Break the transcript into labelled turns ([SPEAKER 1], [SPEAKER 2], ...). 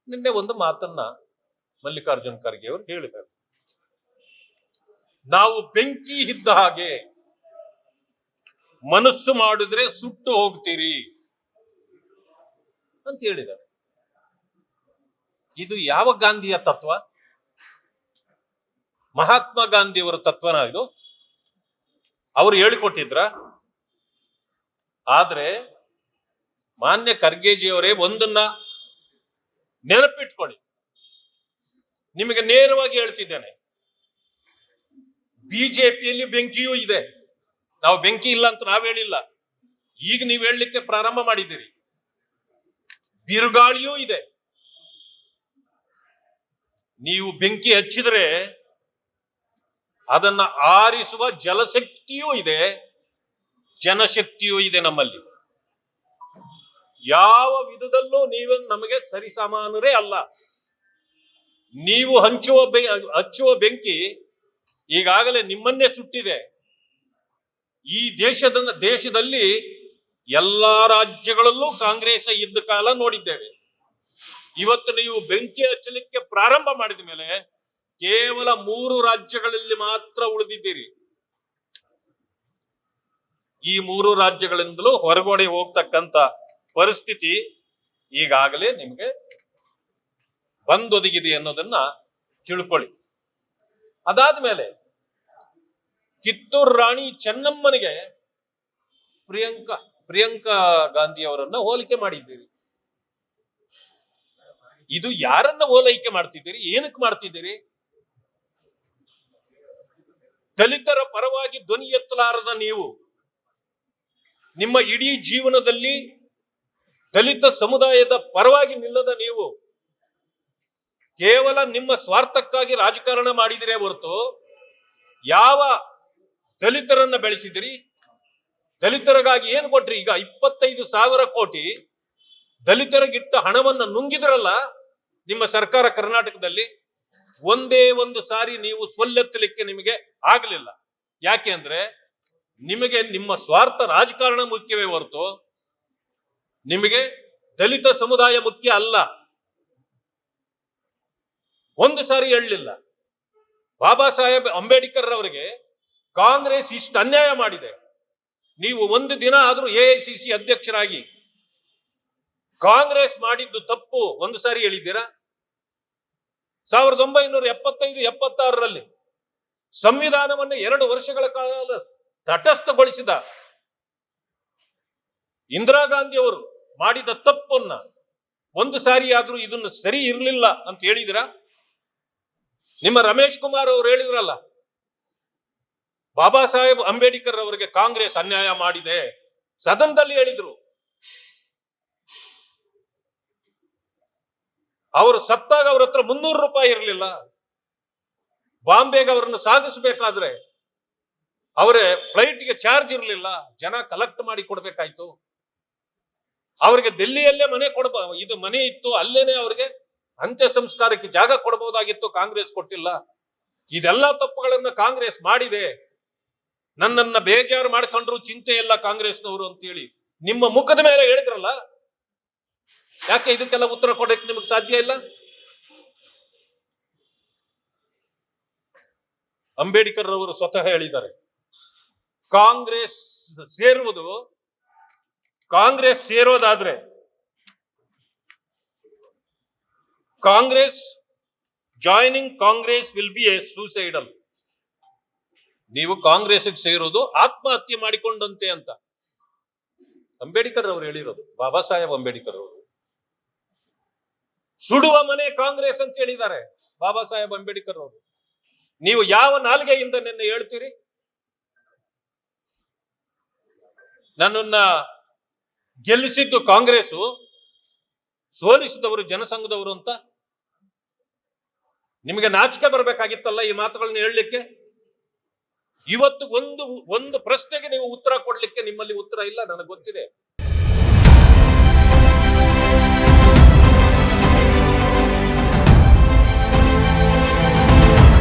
[SPEAKER 1] ನಿನ್ನೆ ಒಂದು ಮಾತನ್ನ ಮಲ್ಲಿಕಾರ್ಜುನ್ ಖರ್ಗೆ ಅವರು ಹೇಳಿದ್ದಾರೆ. ನಾವು ಬೆಂಕಿ ಇದ್ದ ಹಾಗೆ, ಮನಸ್ಸು ಮಾಡಿದ್ರೆ ಸುಟ್ಟು ಹೋಗ್ತೀರಿ ಅಂತ ಹೇಳಿದ್ದಾರೆ. ಇದು ಯಾವ ಗಾಂಧಿಯ ತತ್ವ? ಮಹಾತ್ಮ ಗಾಂಧಿಯವರ ತತ್ವನ ಇದು? ಅವರು ಹೇಳಿಕೊಟ್ಟಿದ್ರ? ಆದ್ರೆ ಮಾನ್ಯ ಖರ್ಗೆಜಿಯವರೇ ಒಂದನ್ನ ನೆನಪಿಟ್ಕೊಳ್ಳಿ, ನಿಮಗೆ ನೇರವಾಗಿ ಹೇಳ್ತಿದ್ದೇನೆ, ಬಿಜೆಪಿಯಲ್ಲಿ ಬೆಂಕಿಯೂ ಇದೆ. ನಾವು ಬೆಂಕಿ ಇಲ್ಲ ಅಂತ ನಾವ್ ಹೇಳಿಲ್ಲ, ಈಗ ನೀವು ಹೇಳಲಿಕ್ಕೆ ಪ್ರಾರಂಭ ಮಾಡಿದ್ದೀರಿ. ಬಿರುಗಾಳಿಯೂ ಇದೆ. ನೀವು ಬೆಂಕಿ ಹಚ್ಚಿದ್ರೆ ಅದನ್ನ ಆರಿಸುವ ಜಲಶಕ್ತಿಯೂ ಇದೆ, ಜನಶಕ್ತಿಯೂ ಇದೆ ನಮ್ಮಲ್ಲಿ. ಯಾವ ವಿಧದಲ್ಲೂ ನೀವು ನಮಗೆ ಸರಿಸಮಾನರೇ ಅಲ್ಲ. ನೀವು ಹಚ್ಚುವ ಬೆಂಕಿ ಈಗಾಗಲೇ ನಿಮ್ಮನ್ನೇ ಸುಟ್ಟಿದೆ. ಈ ದೇಶದಲ್ಲಿ ಎಲ್ಲಾ ರಾಜ್ಯಗಳಲ್ಲೂ ಕಾಂಗ್ರೆಸ್ ಇದ್ದ ಕಾಲ ನೋಡಿದ್ದೇವೆ. ಇವತ್ತು ನೀವು ಬೆಂಕಿ ಹಚ್ಚಲಿಕ್ಕೆ ಪ್ರಾರಂಭ ಮಾಡಿದ ಮೇಲೆ ಕೇವಲ 3 ರಾಜ್ಯಗಳಲ್ಲಿ ಮಾತ್ರ ಉಳಿದಿದ್ದೀರಿ. ಈ 3 ರಾಜ್ಯಗಳಿಂದಲೂ ಹೊರಗಡೆ ಹೋಗ್ತಕ್ಕಂತ ಪರಿಸ್ಥಿತಿ ಈಗಾಗಲೇ ನಿಮಗೆ ಬಂದೊದಗಿದೆ ಅನ್ನೋದನ್ನ ತಿಳ್ಕೊಳ್ಳಿ. ಅದಾದ್ಮೇಲೆ ಕಿತ್ತೂರು ರಾಣಿ ಚೆನ್ನಮ್ಮನಿಗೆ ಪ್ರಿಯಾಂಕಾ ಗಾಂಧಿ ಅವರನ್ನ ಹೋಲಿಕೆ ಮಾಡಿದ್ದೀರಿ. ಇದು ಯಾರನ್ನ ಓಲೈಕೆ ಮಾಡ್ತಿದ್ದೀರಿ? ಏನಕ್ಕೆ ಮಾಡ್ತಿದ್ದೀರಿ? ದಲಿತರ ಪರವಾಗಿ ಧ್ವನಿ ಎತ್ತಲಾರದ ನೀವು, ನಿಮ್ಮ ಇಡೀ ಜೀವನದಲ್ಲಿ ದಲಿತ ಸಮುದಾಯದ ಪರವಾಗಿ ನಿಲ್ಲದ ನೀವು ಕೇವಲ ನಿಮ್ಮ ಸ್ವಾರ್ಥಕ್ಕಾಗಿ ರಾಜಕಾರಣ ಮಾಡಿದಿರೇ ಹೊರತು ಯಾವ ದಲಿತರನ್ನ ಬೆಳೆಸಿದಿರಿ? ದಲಿತರಿಗಾಗಿ ಏನು ಕೊಟ್ರಿ? ಈಗ 25,000 ಕೋಟಿ ದಲಿತರಿಗಿಟ್ಟ ಹಣವನ್ನ ನುಂಗಿದ್ರಲ್ಲ ನಿಮ್ಮ ಸರ್ಕಾರ ಕರ್ನಾಟಕದಲ್ಲಿ. ಒಂದೇ ಒಂದು ಸಾರಿ ನೀವು ಸ್ವಲ್ಲೆತ್ತಲಿಕ್ಕೆ ನಿಮಗೆ ಆಗಲಿಲ್ಲ. ಯಾಕೆ ಅಂದ್ರೆ ನಿಮಗೆ ನಿಮ್ಮ ಸ್ವಾರ್ಥ ರಾಜಕಾರಣ ಮುಖ್ಯವೇ ಹೊರತು ನಿಮಗೆ ದಲಿತ ಸಮುದಾಯ ಮುಖ್ಯ ಅಲ್ಲ. ಒಂದು ಸಾರಿ ಹೇಳಲಿಲ್ಲ. ಬಾಬಾ ಸಾಹೇಬ್ ಅಂಬೇಡ್ಕರ್ ಅವರಿಗೆ ಕಾಂಗ್ರೆಸ್ ಇಷ್ಟು ಅನ್ಯಾಯ ಮಾಡಿದೆ, ನೀವು ಒಂದು ದಿನ ಆದ್ರೂ ಎಐಸಿಸಿ ಅಧ್ಯಕ್ಷರಾಗಿ ಕಾಂಗ್ರೆಸ್ ಮಾಡಿದ್ದು ತಪ್ಪು ಒಂದು ಸಾರಿ ಹೇಳಿದ್ದೀರಾ? 1975-76ರಲ್ಲಿ ಸಂವಿಧಾನವನ್ನು 2 ವರ್ಷಗಳ ಕಾಲ ತಟಸ್ಥಗೊಳಿಸಿದ ಇಂದಿರಾ ಗಾಂಧಿ ಅವರು ಮಾಡಿದ ತಪ್ಪನ್ನ ಒಂದು ಸಾರಿ ಆದ್ರೂ ಇದನ್ನು ಸರಿ ಇರಲಿಲ್ಲ ಅಂತ ಹೇಳಿದಿರಾ? ನಿಮ್ಮ ರಮೇಶ್ ಕುಮಾರ್ ಅವರು ಹೇಳಿದ್ರಲ್ಲ, ಬಾಬಾ ಸಾಹೇಬ್ ಅಂಬೇಡ್ಕರ್ ಅವರಿಗೆ ಕಾಂಗ್ರೆಸ್ ಅನ್ಯಾಯ ಮಾಡಿದೆ, ಸದನದಲ್ಲಿ ಹೇಳಿದ್ರು. ಅವರು ಸತ್ತಾಗ ಅವ್ರ ಹತ್ರ 300 ರೂಪಾಯಿ ಇರಲಿಲ್ಲ. ಬಾಂಬೆಗೆ ಅವರನ್ನು ಸಾಗಿಸಬೇಕಾದ್ರೆ ಅವರೇ ಫ್ಲೈಟ್ಗೆ ಚಾರ್ಜ್ ಇರಲಿಲ್ಲ, ಜನ ಕಲೆಕ್ಟ್ ಮಾಡಿ ಕೊಡ್ಬೇಕಾಯ್ತು. ಅವರಿಗೆ ದಿಲ್ಲಿಯಲ್ಲೇ ಇದು ಮನೆ ಇತ್ತು, ಅಲ್ಲೇನೆ ಅವರಿಗೆ ಅಂತ್ಯ ಸಂಸ್ಕಾರಕ್ಕೆ ಜಾಗ ಕೊಡಬಹುದಾಗಿತ್ತು, ಕಾಂಗ್ರೆಸ್ ಕೊಟ್ಟಿಲ್ಲ. ಇದೆಲ್ಲ ತಪ್ಪುಗಳನ್ನ ಕಾಂಗ್ರೆಸ್ ಮಾಡಿದೆ. ನನ್ನನ್ನ ಬೇಜಾರು ಮಾಡ್ಕೊಂಡ್ರು ಚಿಂತೆ ಇಲ್ಲ ಕಾಂಗ್ರೆಸ್ನವರು ಅಂತೇಳಿ ನಿಮ್ಮ ಮುಖದ ಮೇಲೆ ಹೇಳಿದ್ರಲ್ಲ, ಯಾಕೆ ಇದಕ್ಕೆಲ್ಲ ಉತ್ತರ ಕೊಡಕ್ಕೆ ನಿಮಗೆ ಸಾಧ್ಯ ಇಲ್ಲ? ಅಂಬೇಡ್ಕರ್ ಅವರು ಸ್ವತಃ ಹೇಳಿದ್ದಾರೆ, ಕಾಂಗ್ರೆಸ್ ಸೇರೋದಾದ್ರೆ joining Congress will be a suicidal. ನೀವು ಕಾಂಗ್ರೆಸ್ಗೆ ಸೇರೋದು ಆತ್ಮಹತ್ಯೆ ಮಾಡಿಕೊಂಡಂತೆ ಅಂತ ಅಂಬೇಡ್ಕರ್ ಅವರು ಹೇಳಿರೋದು. ಬಾಬಾ ಸಾಹೇಬ್ ಅಂಬೇಡ್ಕರ್ ಅವರು ಸುಡುವ ಮನೆ ಕಾಂಗ್ರೆಸ್ ಅಂತ ಹೇಳಿದ್ದಾರೆ ಬಾಬಾ ಸಾಹೇಬ್ ಅಂಬೇಡ್ಕರ್ ಅವರು. ನೀವು ಯಾವ ನಾಲ್ಗೆಯಿಂದ ನಿನ್ನೆ ಹೇಳ್ತೀರಿ ನನ್ನನ್ನ ಗೆಲ್ಲಿಸಿದ್ದು ಕಾಂಗ್ರೆಸ್, ಸೋಲಿಸಿದವರು ಜನಸಂಘದವರು ಅಂತ? ನಿಮಗೆ ನಾಚಿಕೆ ಬರಬೇಕಾಗಿತ್ತಲ್ಲ ಈ ಮಾತುಗಳನ್ನ ಹೇಳಲಿಕ್ಕೆ. ಇವತ್ತು ಒಂದು ಪ್ರಶ್ನೆಗೆ ನೀವು ಉತ್ತರ ಕೊಡ್ಲಿಕ್ಕೆ ನಿಮ್ಮಲ್ಲಿ ಉತ್ತರ ಇಲ್ಲ, ನನಗೆ ಗೊತ್ತಿದೆ.